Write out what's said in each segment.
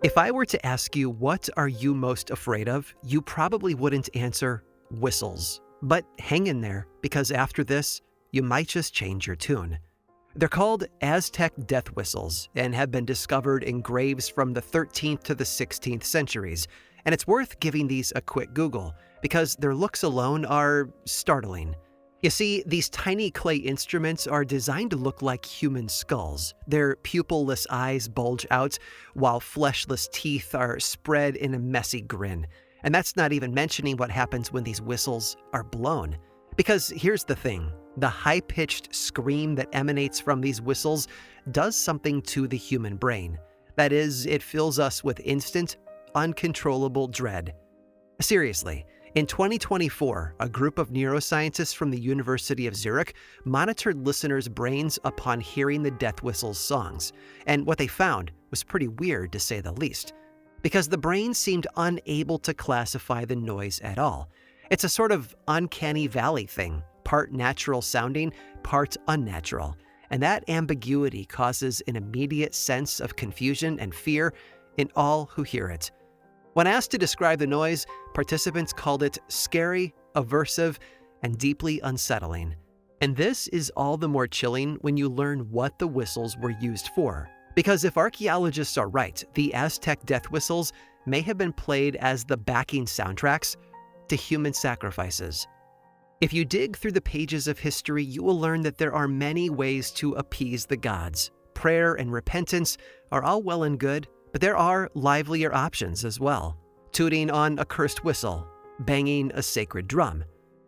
If I were to ask you what are you most afraid of, you probably wouldn't answer whistles. But hang in there, because after this, you might just change your tune. They're called Aztec death whistles and have been discovered in graves from the 13th to the 16th centuries. And it's worth giving these a quick Google, because their looks alone are startling. You see, these tiny clay instruments are designed to look like human skulls. Their pupilless eyes bulge out, while fleshless teeth are spread in a messy grin. And that's not even mentioning what happens when these whistles are blown. Because here's the thing, the high-pitched scream that emanates from these whistles does something to the human brain. That is, it fills us with instant, uncontrollable dread. Seriously, in 2024, a group of neuroscientists from the University of Zurich monitored listeners' brains upon hearing the death whistles songs, and what they found was pretty weird to say the least, because the brain seemed unable to classify the noise at all. It's a sort of uncanny valley thing, part natural sounding, part unnatural, and that ambiguity causes an immediate sense of confusion and fear in all who hear it. When asked to describe the noise, participants called it scary, aversive, and deeply unsettling. And this is all the more chilling when you learn what the whistles were used for. Because if archaeologists are right, the Aztec death whistles may have been played as the backing soundtracks to human sacrifices. If you dig through the pages of history, you will learn that there are many ways to appease the gods. Prayer and repentance are all well and good, but there are livelier options as well. Tooting on a cursed whistle, banging a sacred drum.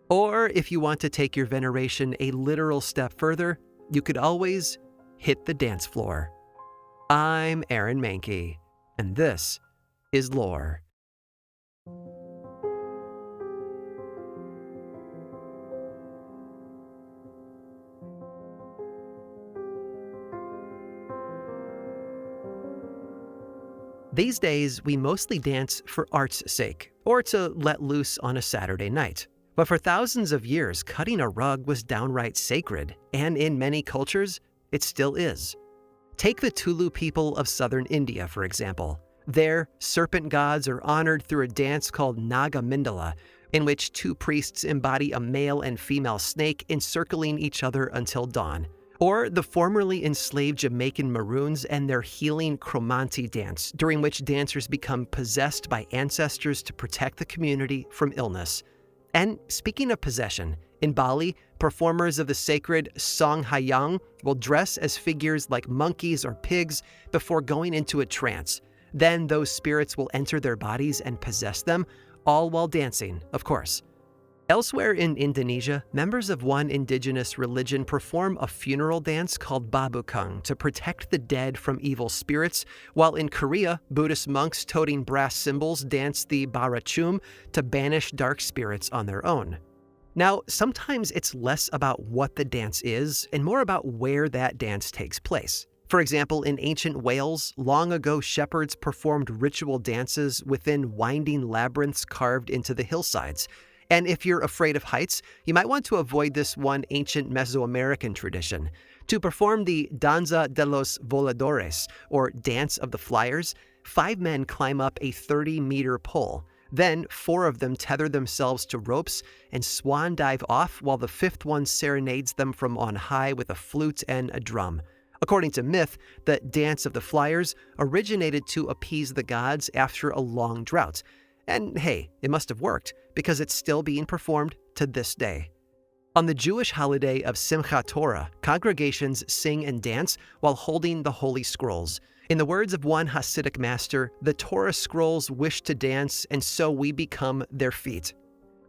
Or if you want to take your veneration a literal step further, you could always hit the dance floor. I'm Aaron Mankey, and this is Lore. These days, we mostly dance for art's sake, or to let loose on a Saturday night. But for thousands of years, cutting a rug was downright sacred, and in many cultures, it still is. Take the Tulu people of southern India, for example. There, serpent gods are honored through a dance called Naga Mindala, in which two priests embody a male and female snake encircling each other until dawn. Or the formerly enslaved Jamaican Maroons and their healing Cromanti dance, during which dancers become possessed by ancestors to protect the community from illness. And speaking of possession, in Bali, performers of the sacred Songhayang will dress as figures like monkeys or pigs before going into a trance. Then those spirits will enter their bodies and possess them, all while dancing, of course. Elsewhere in Indonesia, members of one indigenous religion perform a funeral dance called babukang to protect the dead from evil spirits, while in Korea, Buddhist monks toting brass cymbals dance the barachum to banish dark spirits on their own. Now, sometimes it's less about what the dance is and more about where that dance takes place. For example, in ancient Wales, long ago shepherds performed ritual dances within winding labyrinths carved into the hillsides. And if you're afraid of heights, you might want to avoid this one ancient Mesoamerican tradition. To perform the Danza de los Voladores, or Dance of the Flyers, 5 men climb up a 30-meter pole. Then 4 of them tether themselves to ropes and swan dive off while the 5th one serenades them from on high with a flute and a drum. According to myth, the Dance of the Flyers originated to appease the gods after a long drought. And hey, it must have worked, because it's still being performed to this day. On the Jewish holiday of Simchat Torah, congregations sing and dance while holding the Holy Scrolls. In the words of one Hasidic master, the Torah scrolls wish to dance, and so we become their feet.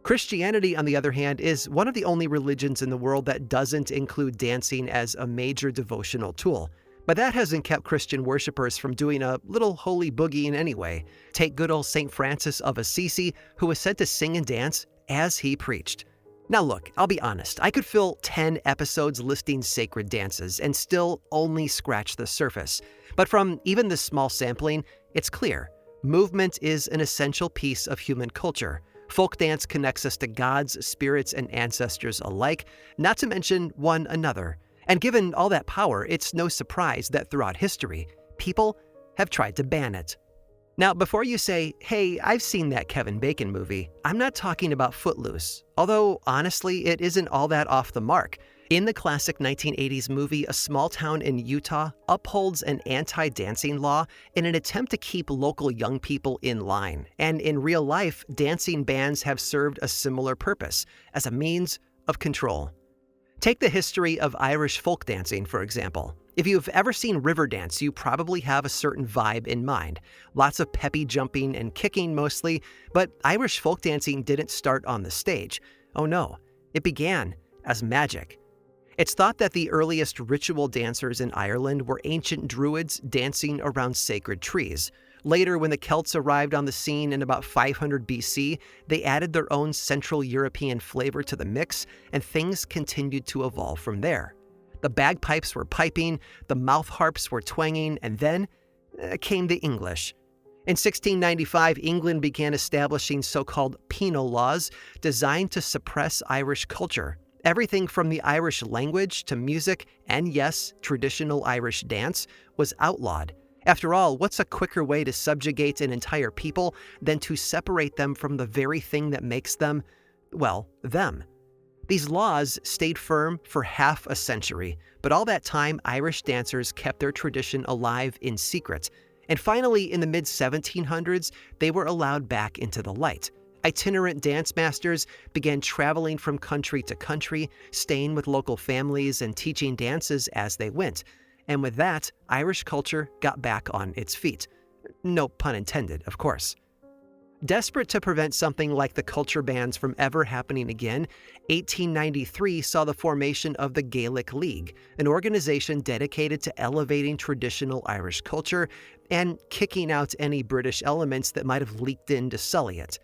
Christianity, on the other hand, is one of the only religions in the world that doesn't include dancing as a major devotional tool. But that hasn't kept Christian worshippers from doing a little holy boogieing anyway. Take good old St. Francis of Assisi, who was said to sing and dance as he preached. Now look, I'll be honest, I could fill 10 episodes listing sacred dances and still only scratch the surface. But from even this small sampling, it's clear. Movement is an essential piece of human culture. Folk dance connects us to gods, spirits, and ancestors alike, not to mention one another. And given all that power, it's no surprise that throughout history, people have tried to ban it. Now, before you say, hey, I've seen that Kevin Bacon movie, I'm not talking about Footloose, although honestly, it isn't all that off the mark. In the classic 1980s movie, a small town in Utah upholds an anti-dancing law in an attempt to keep local young people in line. And in real life, dancing bans have served a similar purpose as a means of control. Take the history of Irish folk dancing, for example. If you've ever seen Riverdance, you probably have a certain vibe in mind. Lots of peppy jumping and kicking mostly, but Irish folk dancing didn't start on the stage. Oh no, it began as magic. It's thought that the earliest ritual dancers in Ireland were ancient druids dancing around sacred trees. Later, when the Celts arrived on the scene in about 500 BC, they added their own Central European flavor to the mix, and things continued to evolve from there. The bagpipes were piping, the mouth harps were twanging, and then came the English. In 1695, England began establishing so-called penal laws designed to suppress Irish culture. Everything from the Irish language to music and, yes, traditional Irish dance was outlawed. After all, what's a quicker way to subjugate an entire people than to separate them from the very thing that makes them, well, them? These laws stayed firm for half a century, but all that time, Irish dancers kept their tradition alive in secret. And finally, in the mid-1700s, they were allowed back into the light. Itinerant dance masters began traveling from country to country, staying with local families and teaching dances as they went. And with that, Irish culture got back on its feet. No pun intended, of course. Desperate to prevent something like the culture bans from ever happening again, 1893 saw the formation of the Gaelic League, an organization dedicated to elevating traditional Irish culture and kicking out any British elements that might have leaked in to sully it.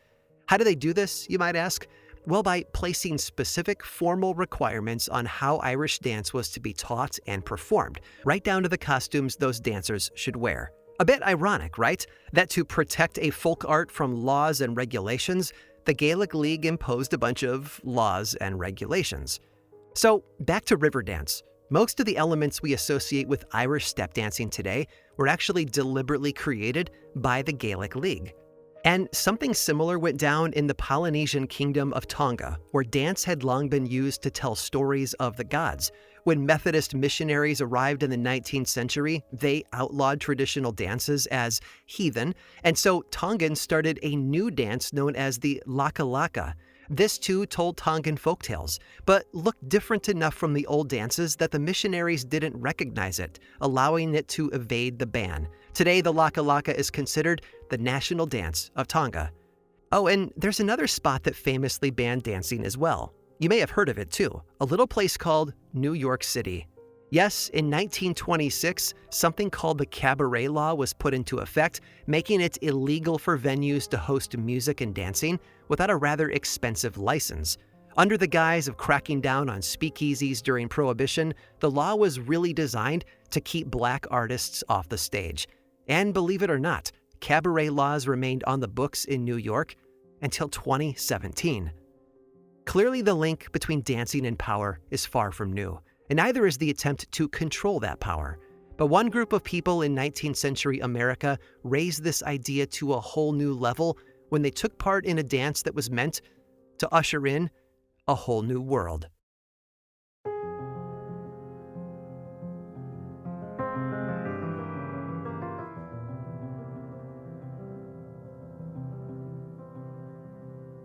How do they do this, you might ask? Well, by placing specific formal requirements on how Irish dance was to be taught and performed, right down to the costumes those dancers should wear. A bit ironic, right? That to protect a folk art from laws and regulations, the Gaelic League imposed a bunch of laws and regulations. So, back to Riverdance. Most of the elements we associate with Irish step dancing today were actually deliberately created by the Gaelic League. And something similar went down in the Polynesian kingdom of Tonga, where dance had long been used to tell stories of the gods. When Methodist missionaries arrived in the 19th century, they outlawed traditional dances as heathen, and so Tongans started a new dance known as the Laka Laka. This too told Tongan folktales, but looked different enough from the old dances that the missionaries didn't recognize it, allowing it to evade the ban. Today, the Laka Laka is considered the national dance of Tonga. Oh, and there's another spot that famously banned dancing as well. You may have heard of it too, a little place called New York City. Yes, in 1926, something called the Cabaret Law was put into effect, making it illegal for venues to host music and dancing without a rather expensive license. Under the guise of cracking down on speakeasies during Prohibition, the law was really designed to keep black artists off the stage. And believe it or not, cabaret laws remained on the books in New York until 2017. Clearly, the link between dancing and power is far from new, and neither is the attempt to control that power. But one group of people in 19th century America raised this idea to a whole new level when they took part in a dance that was meant to usher in a whole new world.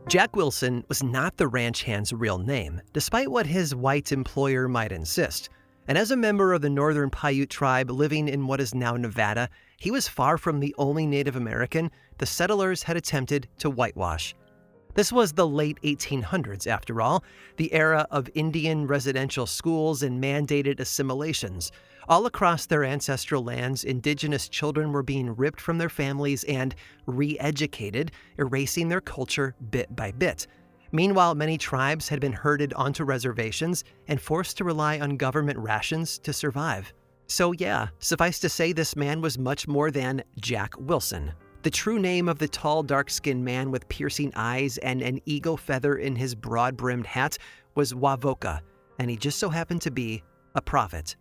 Jack Wilson was not the ranch hand's real name, despite what his white employer might insist. And as a member of the Northern Paiute tribe living in what is now Nevada, he was far from the only Native American the settlers had attempted to whitewash. This was the late 1800s, after all, the era of Indian residential schools and mandated assimilations. All across their ancestral lands, indigenous children were being ripped from their families and re-educated, erasing their culture bit by bit. Meanwhile, many tribes had been herded onto reservations and forced to rely on government rations to survive. So yeah, suffice to say this man was much more than Jack Wilson. The true name of the tall, dark-skinned man with piercing eyes and an eagle feather in his broad-brimmed hat was Wovoka, and he just so happened to be a prophet.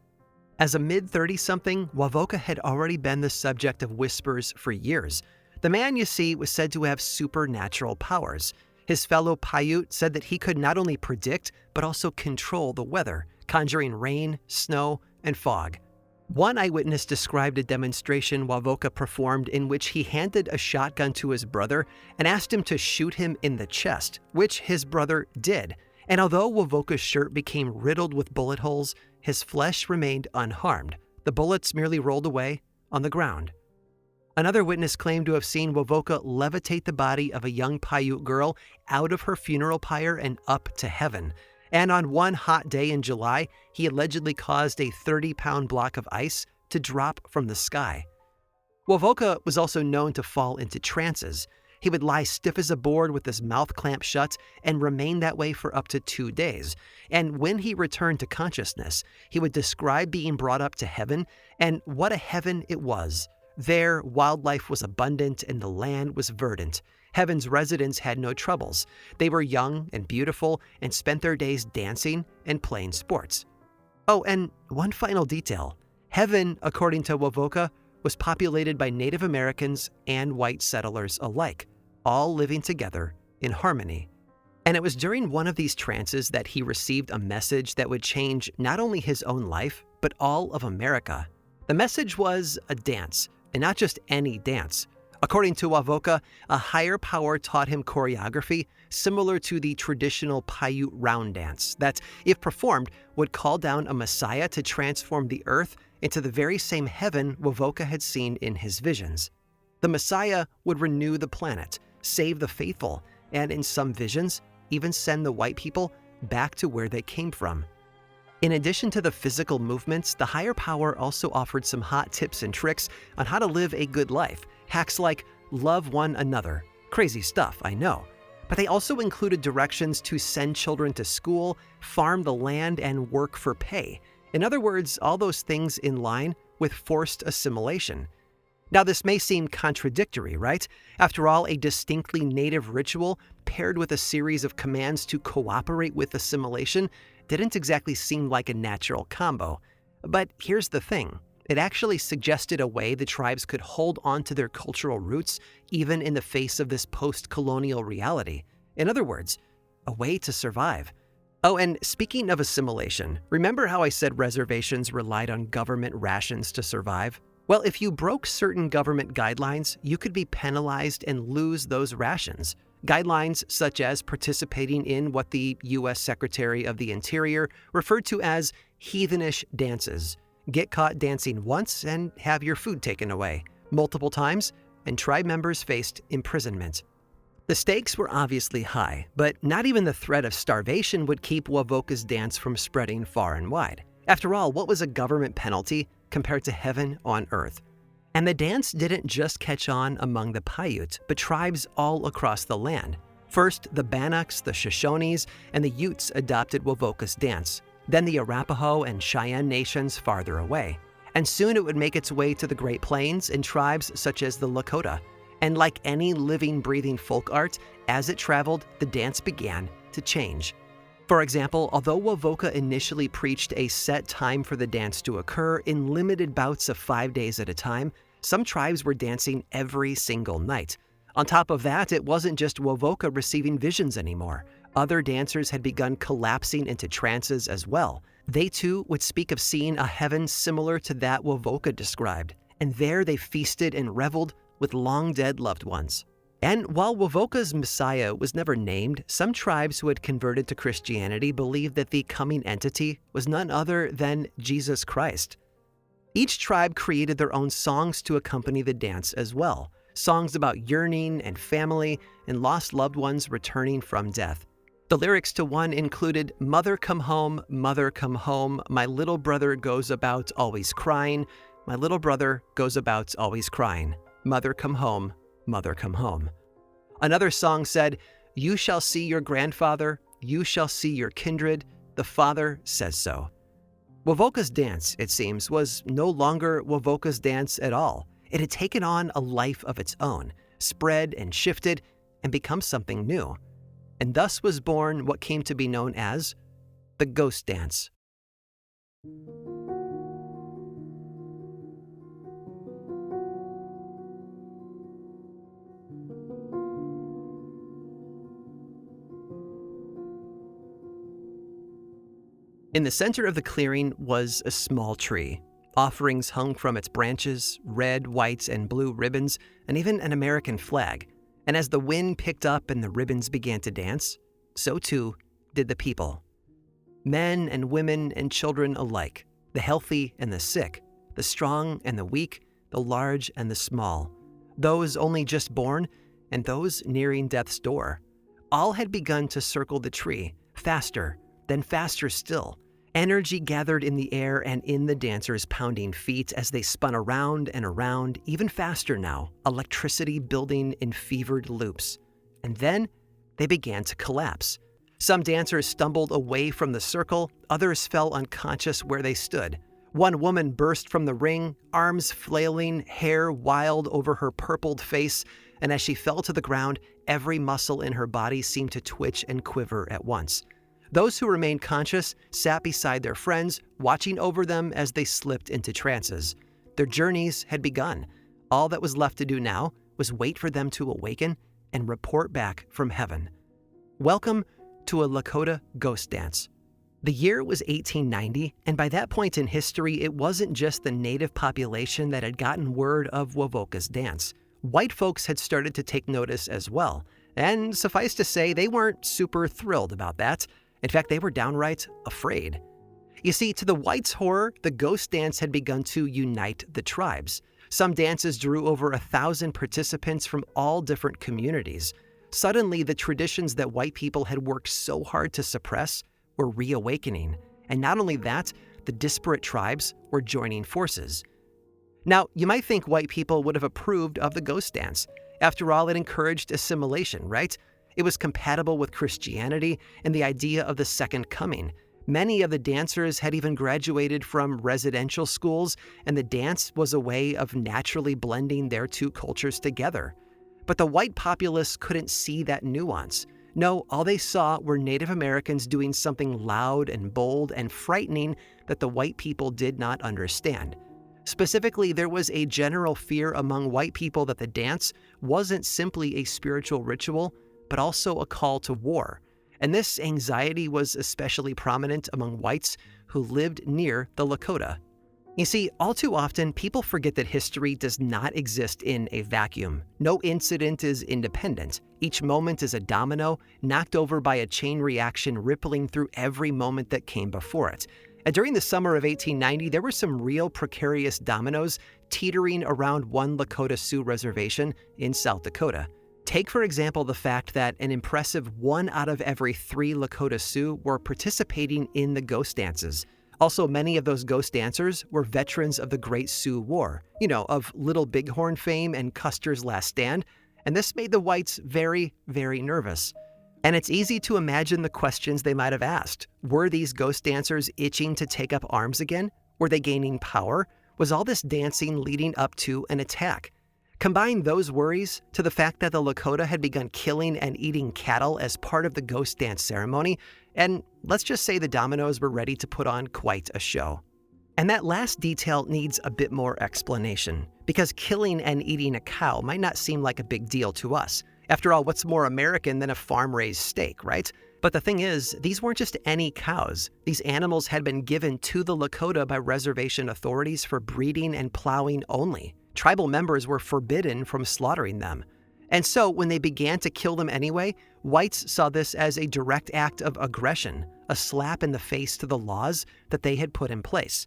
As a mid-30-something, Wovoka had already been the subject of whispers for years. The man, you see, was said to have supernatural powers. His fellow Paiute said that he could not only predict, but also control the weather, conjuring rain, snow, and fog. One eyewitness described a demonstration Wovoka performed in which he handed a shotgun to his brother and asked him to shoot him in the chest, which his brother did. And although Wovoka's shirt became riddled with bullet holes, his flesh remained unharmed. The bullets merely rolled away on the ground. Another witness claimed to have seen Wovoka levitate the body of a young Paiute girl out of her funeral pyre and up to heaven. And on one hot day in July, he allegedly caused a 30-pound block of ice to drop from the sky. Wovoka was also known to fall into trances. He would lie stiff as a board with his mouth clamped shut and remain that way for up to 2 days. And when he returned to consciousness, he would describe being brought up to heaven, and what a heaven it was. There, wildlife was abundant and the land was verdant. Heaven's residents had no troubles. They were young and beautiful and spent their days dancing and playing sports. Oh, and one final detail. Heaven, according to Wovoka, was populated by Native Americans and white settlers alike, all living together in harmony. And it was during one of these trances that he received a message that would change not only his own life, but all of America. The message was a dance, and not just any dance. According to Wovoka, a higher power taught him choreography similar to the traditional Paiute round dance that, if performed, would call down a Messiah to transform the earth into the very same heaven Wovoka had seen in his visions. The Messiah would renew the planet, save the faithful, and in some visions, even send the white people back to where they came from. In addition to the physical movements, the higher power also offered some hot tips and tricks on how to live a good life. Hacks like love one another. Crazy stuff, I know. But they also included directions to send children to school, farm the land, and work for pay. In other words, all those things in line with forced assimilation. Now, this may seem contradictory, right? After all, a distinctly native ritual paired with a series of commands to cooperate with assimilation didn't exactly seem like a natural combo. But here's the thing. It actually suggested a way the tribes could hold on to their cultural roots even in the face of this post-colonial reality. In other words, a way to survive. Oh, and speaking of assimilation, remember how I said reservations relied on government rations to survive? Well, if you broke certain government guidelines, you could be penalized and lose those rations. Guidelines such as participating in what the U.S. Secretary of the Interior referred to as heathenish dances. Get caught dancing once and have your food taken away. Multiple times, and tribe members faced imprisonment. The stakes were obviously high, but not even the threat of starvation would keep Wovoka's dance from spreading far and wide. After all, what was a government penalty compared to heaven on earth? And the dance didn't just catch on among the Paiute, but tribes all across the land. First, the Bannocks, the Shoshones, and the Utes adopted Wovoka's dance. Then the Arapaho and Cheyenne nations farther away. And soon it would make its way to the Great Plains and tribes such as the Lakota. And like any living, breathing folk art, as it traveled, the dance began to change. For example, although Wovoka initially preached a set time for the dance to occur in limited bouts of 5 days at a time, some tribes were dancing every single night. On top of that, it wasn't just Wovoka receiving visions anymore. Other dancers had begun collapsing into trances as well. They too would speak of seeing a heaven similar to that Wovoka described, and there they feasted and reveled with long-dead loved ones. And while Wovoka's Messiah was never named, some tribes who had converted to Christianity believed that the coming entity was none other than Jesus Christ. Each tribe created their own songs to accompany the dance as well, songs about yearning and family and lost loved ones returning from death. The lyrics to one included, mother come home, my little brother goes about always crying, my little brother goes about always crying, mother come home, mother come home. Another song said, you shall see your grandfather, you shall see your kindred, the Father says so. Wovoka's dance, it seems, was no longer Wovoka's dance at all. It had taken on a life of its own, spread and shifted, and become something new. And thus was born what came to be known as the ghost dance. In the center of the clearing was a small tree. Offerings hung from its branches, red, white, and blue ribbons, and even an American flag. And as the wind picked up and the ribbons began to dance, so too did the people. Men and women and children alike, the healthy and the sick, the strong and the weak, the large and the small, those only just born and those nearing death's door. All had begun to circle the tree, faster, then faster still. Energy gathered in the air and in the dancers' pounding feet as they spun around and around, even faster now, electricity building in fevered loops. And then they began to collapse. Some dancers stumbled away from the circle, others fell unconscious where they stood. One woman burst from the ring, arms flailing, hair wild over her purpled face, and as she fell to the ground, every muscle in her body seemed to twitch and quiver at once. Those who remained conscious sat beside their friends, watching over them as they slipped into trances. Their journeys had begun. All that was left to do now was wait for them to awaken and report back from heaven. Welcome to a Lakota ghost dance. The year was 1890, and by that point in history, it wasn't just the native population that had gotten word of Wovoka's dance. White folks had started to take notice as well, and suffice to say, they weren't super thrilled about that. In fact, they were downright afraid. You see, to the whites' horror, the ghost dance had begun to unite the tribes. Some dances drew over 1,000 participants from all different communities. Suddenly, the traditions that white people had worked so hard to suppress were reawakening. And not only that, the disparate tribes were joining forces. Now, you might think white people would have approved of the ghost dance. After all, it encouraged assimilation, right? It was compatible with Christianity and the idea of the second coming. Many of the dancers had even graduated from residential schools, and the dance was a way of naturally blending their two cultures together. But the white populace couldn't see that nuance. No, all they saw were Native Americans doing something loud and bold and frightening that the white people did not understand. Specifically, there was a general fear among white people that the dance wasn't simply a spiritual ritual, but also a call to war. And this anxiety was especially prominent among whites who lived near the Lakota. You see, all too often, people forget that history does not exist in a vacuum. No incident is independent. Each moment is a domino, knocked over by a chain reaction rippling through every moment that came before it. And during the summer of 1890, there were some real precarious dominoes teetering around one Lakota Sioux reservation in South Dakota. Take, for example, the fact that an impressive 1 out of every 3 Lakota Sioux were participating in the ghost dances. Also, many of those ghost dancers were veterans of the Great Sioux War, of Little Bighorn fame and Custer's Last Stand, and this made the whites very, very nervous. And it's easy to imagine the questions they might have asked. Were these ghost dancers itching to take up arms again? Were they gaining power? Was all this dancing leading up to an attack? Combine those worries to the fact that the Lakota had begun killing and eating cattle as part of the ghost dance ceremony, and let's just say the dominoes were ready to put on quite a show. And that last detail needs a bit more explanation, because killing and eating a cow might not seem like a big deal to us. After all, what's more American than a farm-raised steak, right? But the thing is, these weren't just any cows. These animals had been given to the Lakota by reservation authorities for breeding and plowing only. Tribal members were forbidden from slaughtering them. And so, when they began to kill them anyway, whites saw this as a direct act of aggression, a slap in the face to the laws that they had put in place.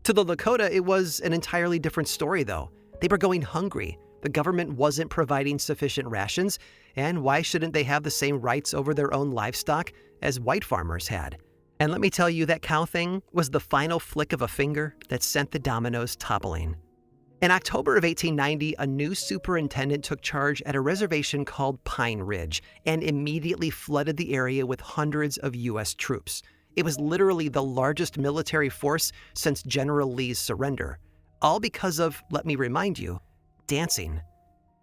To the Lakota, it was an entirely different story, though. They were going hungry. The government wasn't providing sufficient rations, and why shouldn't they have the same rights over their own livestock as white farmers had? And let me tell you, that cow thing was the final flick of a finger that sent the dominoes toppling. In October of 1890, a new superintendent took charge at a reservation called Pine Ridge and immediately flooded the area with hundreds of U.S. troops. It was literally the largest military force since General Lee's surrender. All because of, let me remind you, dancing.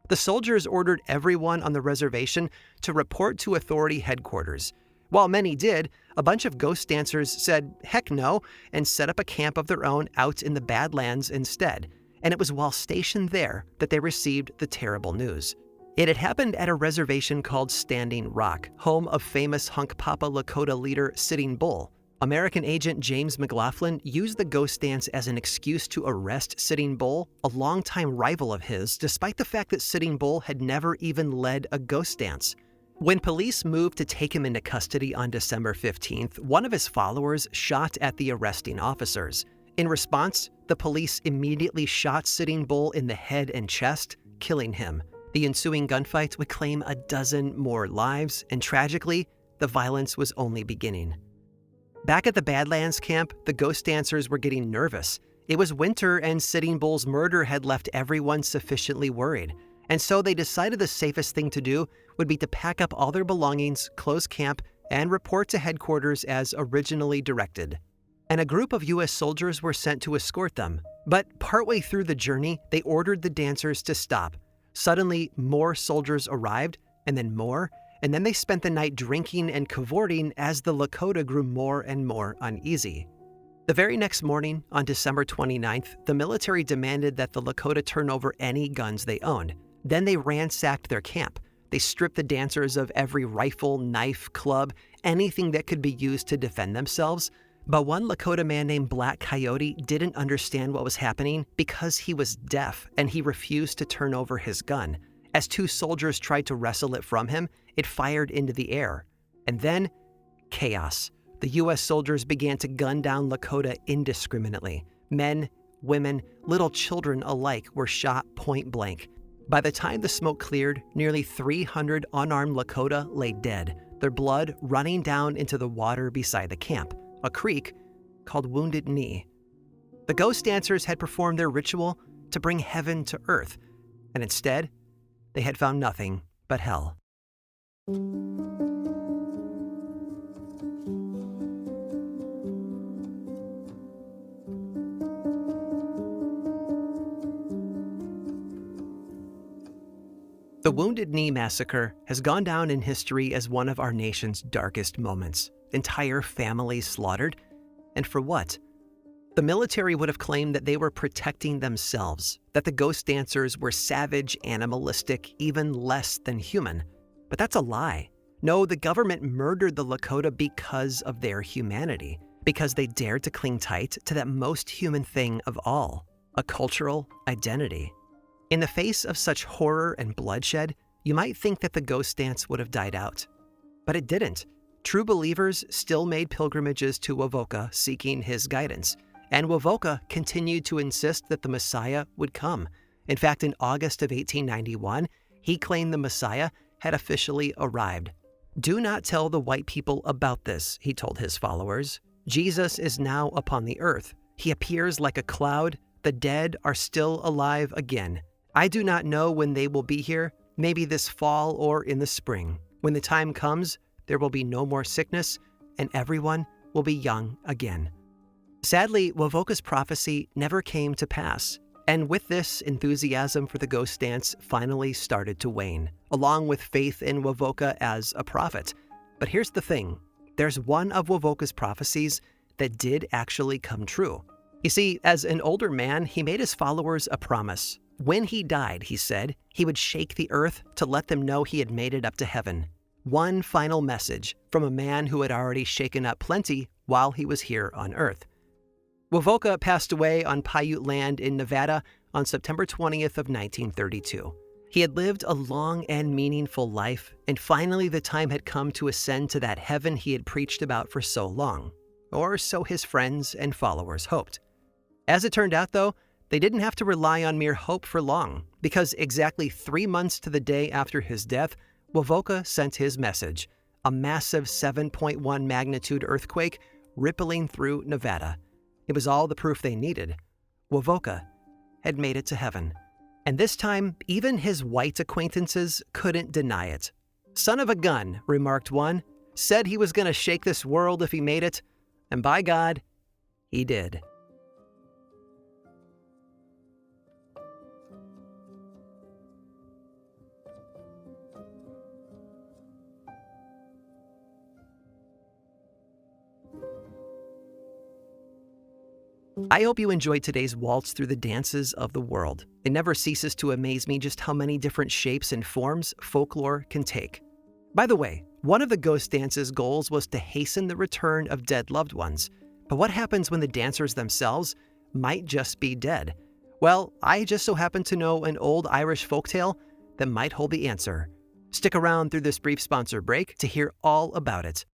The soldiers ordered everyone on the reservation to report to authority headquarters. While many did, a bunch of ghost dancers said heck no and set up a camp of their own out in the Badlands instead. And it was while stationed there that they received the terrible news. It had happened at a reservation called Standing Rock, home of famous Hunkpapa Lakota leader Sitting Bull. American agent James McLaughlin used the ghost dance as an excuse to arrest Sitting Bull, a longtime rival of his, despite the fact that Sitting Bull had never even led a ghost dance. When police moved to take him into custody on December 15th, one of his followers shot at the arresting officers. In response, the police immediately shot Sitting Bull in the head and chest, killing him. The ensuing gunfight would claim a dozen more lives, and tragically, the violence was only beginning. Back at the Badlands camp, the ghost dancers were getting nervous. It was winter, and Sitting Bull's murder had left everyone sufficiently worried. And so they decided the safest thing to do would be to pack up all their belongings, close camp, and report to headquarters as originally directed. And a group of U.S. soldiers were sent to escort them. But partway through the journey, they ordered the dancers to stop. Suddenly, more soldiers arrived, and then they spent the night drinking and cavorting as the Lakota grew more and more uneasy. The very next morning, on December 29th, the military demanded that the Lakota turn over any guns they owned. Then they ransacked their camp. They stripped the dancers of every rifle, knife, club, anything that could be used to defend themselves. But one Lakota man named Black Coyote didn't understand what was happening because he was deaf and he refused to turn over his gun. As two soldiers tried to wrestle it from him, it fired into the air. And then, chaos. The U.S. soldiers began to gun down Lakota indiscriminately. Men, women, little children alike were shot point blank. By the time the smoke cleared, nearly 300 unarmed Lakota lay dead, their blood running down into the water beside the camp, a creek called Wounded Knee. The ghost dancers had performed their ritual to bring heaven to earth, and instead, they had found nothing but hell. The Wounded Knee Massacre has gone down in history as one of our nation's darkest moments. Entire families slaughtered. And for what? The military would have claimed that they were protecting themselves, that the ghost dancers were savage, animalistic, even less than human. But that's a lie. No, the government murdered the Lakota because of their humanity, because they dared to cling tight to that most human thing of all, a cultural identity. In the face of such horror and bloodshed, you might think that the ghost dance would have died out. But it didn't. True believers still made pilgrimages to Wovoka seeking his guidance, and Wovoka continued to insist that the Messiah would come. In fact, in August of 1891, he claimed the Messiah had officially arrived. "Do not tell the white people about this," he told his followers. "Jesus is now upon the earth. He appears like a cloud. The dead are still alive again. I do not know when they will be here, maybe this fall or in the spring. When the time comes, there will be no more sickness, and everyone will be young again." Sadly, Wovoka's prophecy never came to pass, and with this, enthusiasm for the ghost dance finally started to wane, along with faith in Wovoka as a prophet. But here's the thing, there's one of Wovoka's prophecies that did actually come true. You see, as an older man, he made his followers a promise. When he died, he said, he would shake the earth to let them know he had made it up to heaven. One final message from a man who had already shaken up plenty while he was here on earth. Wovoka passed away on Paiute land in Nevada on September 20th of 1932. He had lived a long and meaningful life, and finally the time had come to ascend to that heaven he had preached about for so long, or so his friends and followers hoped. As it turned out, though, they didn't have to rely on mere hope for long, because exactly 3 months to the day after his death, Wovoka sent his message, a massive 7.1 magnitude earthquake rippling through Nevada. It was all the proof they needed. Wovoka had made it to heaven. And this time, even his white acquaintances couldn't deny it. "Son of a gun," remarked one, "said he was going to shake this world if he made it, and by God, he did." I hope you enjoyed today's waltz through the dances of the world. It never ceases to amaze me just how many different shapes and forms folklore can take. By the way, one of the ghost dance's goals was to hasten the return of dead loved ones. But what happens when the dancers themselves might just be dead? Well, I just so happen to know an old Irish folktale that might hold the answer. Stick around through this brief sponsor break to hear all about it.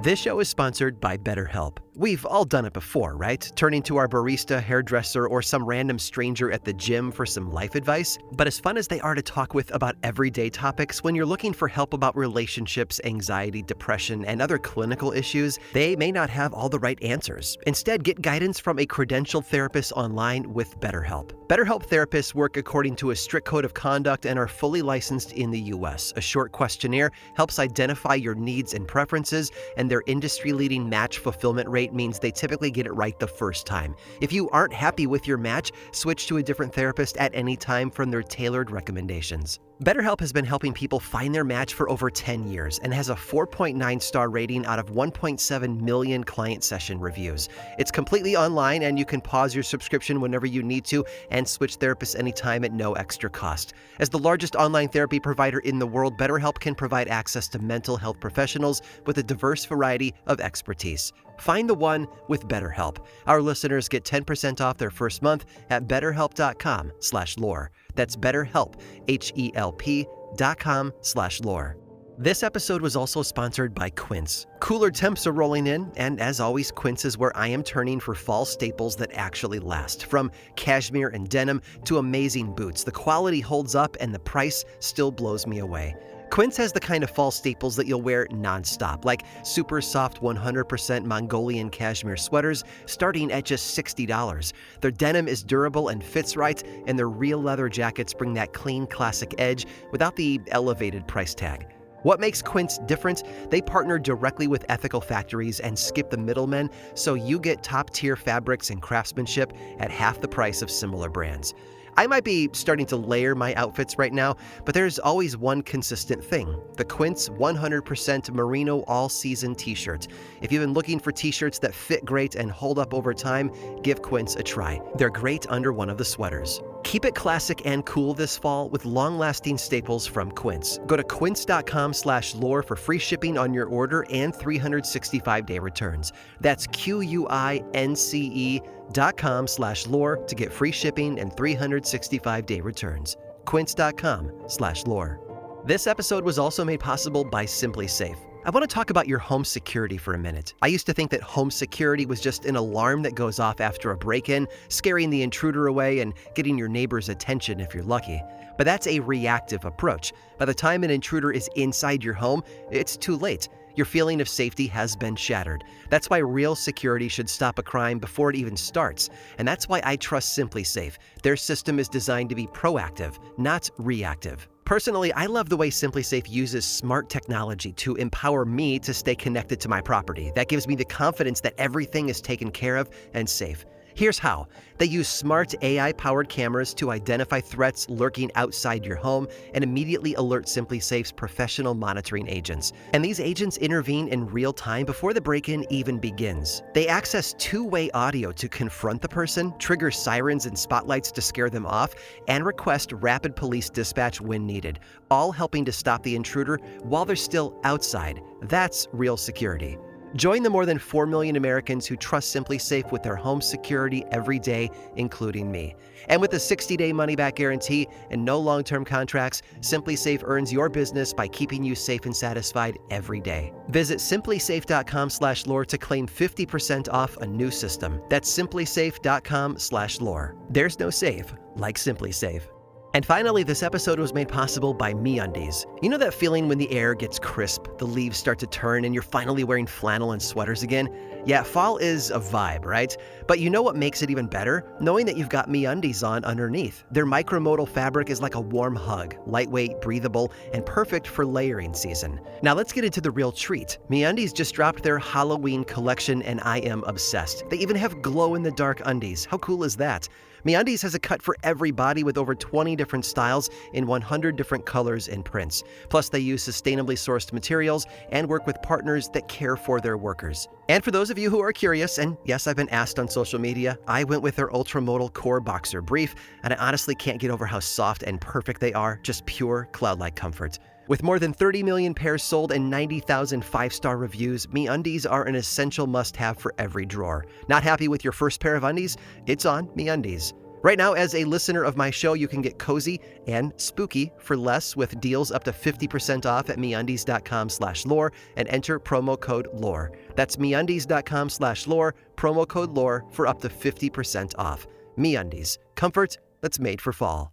This show is sponsored by BetterHelp. We've all done it before, right? Turning to our barista, hairdresser, or some random stranger at the gym for some life advice. But as fun as they are to talk with about everyday topics, when you're looking for help about relationships, anxiety, depression, and other clinical issues, they may not have all the right answers. Instead, get guidance from a credentialed therapist online with BetterHelp. BetterHelp therapists work according to a strict code of conduct and are fully licensed in the U.S. A short questionnaire helps identify your needs and preferences, and their industry-leading match fulfillment rate means they typically get it right the first time. If you aren't happy with your match, switch to a different therapist at any time from their tailored recommendations. BetterHelp has been helping people find their match for over 10 years and has a 4.9-star rating out of 1.7 million client session reviews. It's completely online, and you can pause your subscription whenever you need to and switch therapists anytime at no extra cost. As the largest online therapy provider in the world, BetterHelp can provide access to mental health professionals with a diverse variety of expertise. Find the one with BetterHelp. Our listeners get 10% off their first month at betterhelp.com/lore. That's BetterHelp, HELP.com/lore. This episode was also sponsored by Quince. Cooler temps are rolling in, and as always, Quince is where I am turning for fall staples that actually last. From cashmere and denim to amazing boots, the quality holds up and the price still blows me away. Quince has the kind of fall staples that you'll wear nonstop, like super soft 100% Mongolian cashmere sweaters starting at just $60. Their denim is durable and fits right, and their real leather jackets bring that clean, classic edge without the elevated price tag. What makes Quince different? They partner directly with ethical factories and skip the middlemen, so you get top-tier fabrics and craftsmanship at half the price of similar brands. I might be starting to layer my outfits right now, but there's always one consistent thing: the Quince 100% Merino All-Season T-shirt. If you've been looking for T-shirts that fit great and hold up over time, give Quince a try. They're great under one of the sweaters. Keep it classic and cool this fall with long-lasting staples from Quince. Go to quince.com/lore for free shipping on your order and 365-day returns. That's QUINCE.com/lore to get free shipping and 365-day returns. Quince.com/lore. This episode was also made possible by Simply Safe. I want to talk about your home security for a minute. I used to think that home security was just an alarm that goes off after a break-in, scaring the intruder away and getting your neighbor's attention if you're lucky. But that's a reactive approach. By the time an intruder is inside your home, it's too late. Your feeling of safety has been shattered. That's why real security should stop a crime before it even starts. And that's why I trust Simply Safe. Their system is designed to be proactive, not reactive. Personally, I love the way Simply Safe uses smart technology to empower me to stay connected to my property. That gives me the confidence that everything is taken care of and safe. Here's how. They use smart AI-powered cameras to identify threats lurking outside your home and immediately alert Simply Safe's professional monitoring agents. And these agents intervene in real time before the break-in even begins. They access two-way audio to confront the person, trigger sirens and spotlights to scare them off, and request rapid police dispatch when needed, all helping to stop the intruder while they're still outside. That's real security. Join the more than 4 million Americans who trust Simply Safe with their home security every day, including me. And with a 60-day money-back guarantee and no long-term contracts, Simply Safe earns your business by keeping you safe and satisfied every day. Visit simplysafe.com/lore to claim 50% off a new system. That's simplysafe.com/lore. There's no safe like Simply Safe. And finally, this episode was made possible by MeUndies. You know that feeling when the air gets crisp, the leaves start to turn, and you're finally wearing flannel and sweaters again? Yeah, fall is a vibe, right? But you know what makes it even better? Knowing that you've got MeUndies on underneath. Their micromodal fabric is like a warm hug, lightweight, breathable, and perfect for layering season. Now let's get into the real treat. MeUndies just dropped their Halloween collection, and I am obsessed. They even have glow-in-the-dark undies. How cool is that? MeUndies has a cut for every body with over 20 different styles in 100 different colors and prints. Plus, they use sustainably sourced materials and work with partners that care for their workers. And for those of you who are curious, and yes, I've been asked on social media, I went with their Ultramodal Core Boxer Brief, and I honestly can't get over how soft and perfect they are, just pure cloud-like comfort. With more than 30 million pairs sold and 90,000 five-star reviews, MeUndies are an essential must-have for every drawer. Not happy with your first pair of undies? It's on MeUndies. Right now, as a listener of my show, you can get cozy and spooky for less with deals up to 50% off at MeUndies.com/lore and enter promo code LORE. That's MeUndies.com/lore, promo code LORE for up to 50% off. MeUndies, comfort that's made for fall.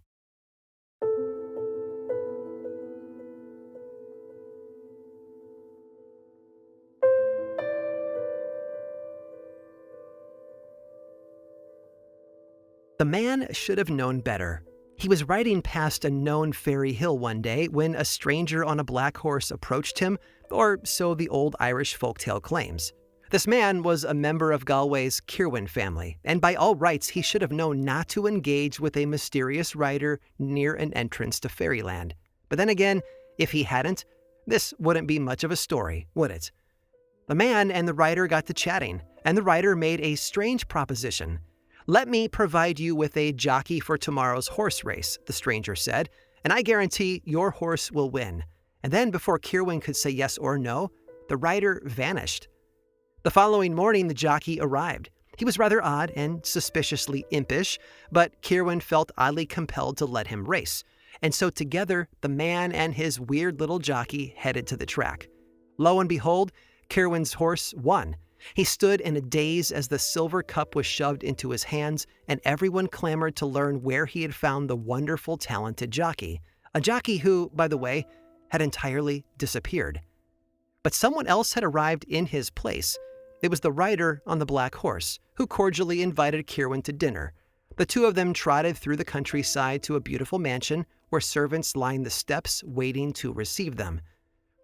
The man should have known better. He was riding past a known fairy hill one day when a stranger on a black horse approached him, or so the old Irish folktale claims. This man was a member of Galway's Kirwan family, and by all rights he should have known not to engage with a mysterious rider near an entrance to fairyland. But then again, if he hadn't, this wouldn't be much of a story, would it? The man and the rider got to chatting, and the rider made a strange proposition. "Let me provide you with a jockey for tomorrow's horse race," the stranger said, "and I guarantee your horse will win." And then before Kirwan could say yes or no, the rider vanished. The following morning, the jockey arrived. He was rather odd and suspiciously impish, but Kirwan felt oddly compelled to let him race. And so together, the man and his weird little jockey headed to the track. Lo and behold, Kirwan's horse won. He stood in a daze as the silver cup was shoved into his hands, and everyone clamored to learn where he had found the wonderful, talented jockey. A jockey who, by the way, had entirely disappeared. But someone else had arrived in his place. It was the rider on the black horse, who cordially invited Kirwan to dinner. The two of them trotted through the countryside to a beautiful mansion where servants lined the steps waiting to receive them.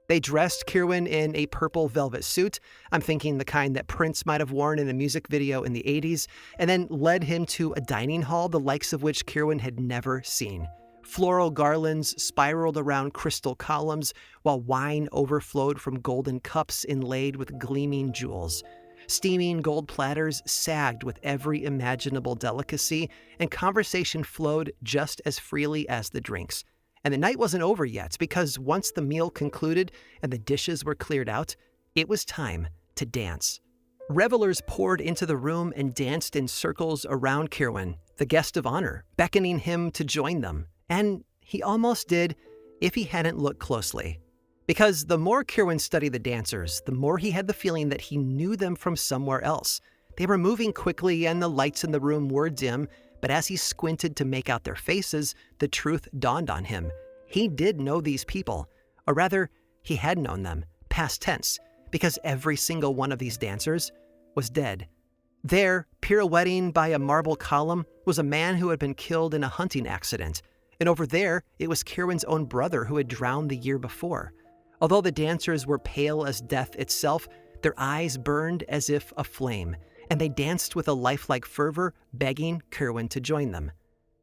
They dressed Kirwan in a purple velvet suit, I'm thinking the kind that Prince might have worn in a music video in the 80s, and then led him to a dining hall the likes of which Kirwan had never seen. Floral garlands spiraled around crystal columns, while wine overflowed from golden cups inlaid with gleaming jewels. Steaming gold platters sagged with every imaginable delicacy, and conversation flowed just as freely as the drinks. And the night wasn't over yet, because once the meal concluded and the dishes were cleared out, it was time to dance. Revelers poured into the room and danced in circles around Kirwan, the guest of honor, beckoning him to join them. And he almost did if he hadn't looked closely. Because the more Kirwan studied the dancers, the more he had the feeling that he knew them from somewhere else. They were moving quickly and the lights in the room were dim, but as he squinted to make out their faces, the truth dawned on him. He did know these people, or rather, he had known them, past tense, because every single one of these dancers was dead. There, pirouetting by a marble column, was a man who had been killed in a hunting accident, and over there, it was Kirwan's own brother who had drowned the year before. Although the dancers were pale as death itself, their eyes burned as if aflame, and they danced with a lifelike fervor, begging Kirwan to join them.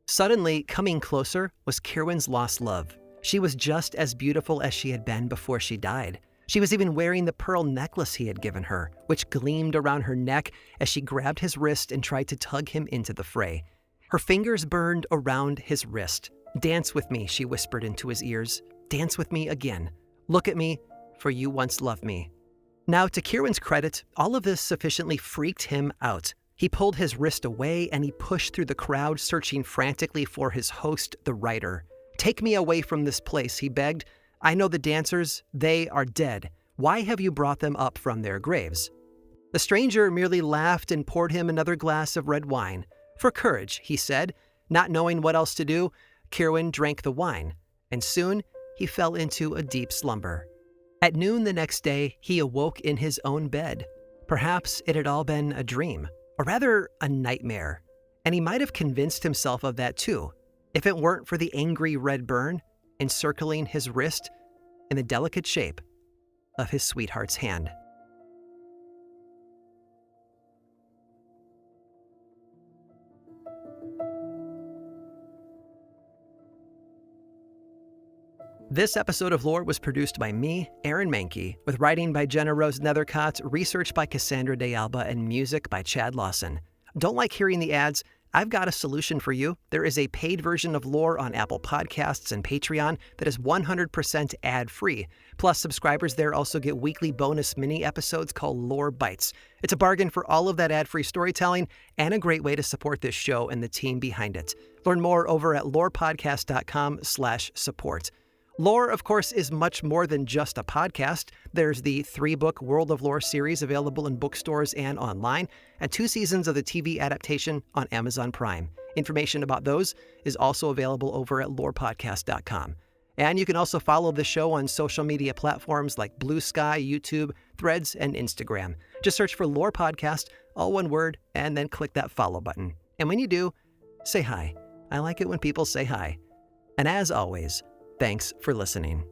Suddenly, coming closer was Kirwan's lost love. She was just as beautiful as she had been before she died. She was even wearing the pearl necklace he had given her, which gleamed around her neck as she grabbed his wrist and tried to tug him into the fray. Her fingers burned around his wrist. "Dance with me," she whispered into his ears. "Dance with me again. Look at me, for you once loved me." Now, to Kirwan's credit, all of this sufficiently freaked him out. He pulled his wrist away and he pushed through the crowd, searching frantically for his host, the rider. "Take me away from this place," he begged. "I know the dancers. They are dead. Why have you brought them up from their graves?" The stranger merely laughed and poured him another glass of red wine. "For courage," he said. Not knowing what else to do, Kirwan drank the wine, and soon he fell into a deep slumber. At noon the next day, he awoke in his own bed. Perhaps it had all been a dream, or rather a nightmare, and he might have convinced himself of that too, if it weren't for the angry red burn encircling his wrist in the delicate shape of his sweetheart's hand. This episode of Lore was produced by me, Aaron Mahnke, with writing by Jenna Rose Nethercott, research by Cassandra De Alba, and music by Chad Lawson. Don't like hearing the ads? I've got a solution for you. There is a paid version of Lore on Apple Podcasts and Patreon that is 100% ad-free. Plus, subscribers there also get weekly bonus mini episodes called Lore Bites. It's a bargain for all of that ad-free storytelling and a great way to support this show and the team behind it. Learn more over at lorepodcast.com/support. Lore, of course, is much more than just a podcast. There's the 3-book World of Lore series available in bookstores and online, and 2 seasons of the TV adaptation on Amazon Prime. Information about those is also available over at lorepodcast.com. And you can also follow the show on social media platforms like Blue Sky, YouTube, Threads, and Instagram. Just search for Lore Podcast, all one word, and then click that follow button. And when you do, say hi. I like it when people say hi. And as always, thanks for listening.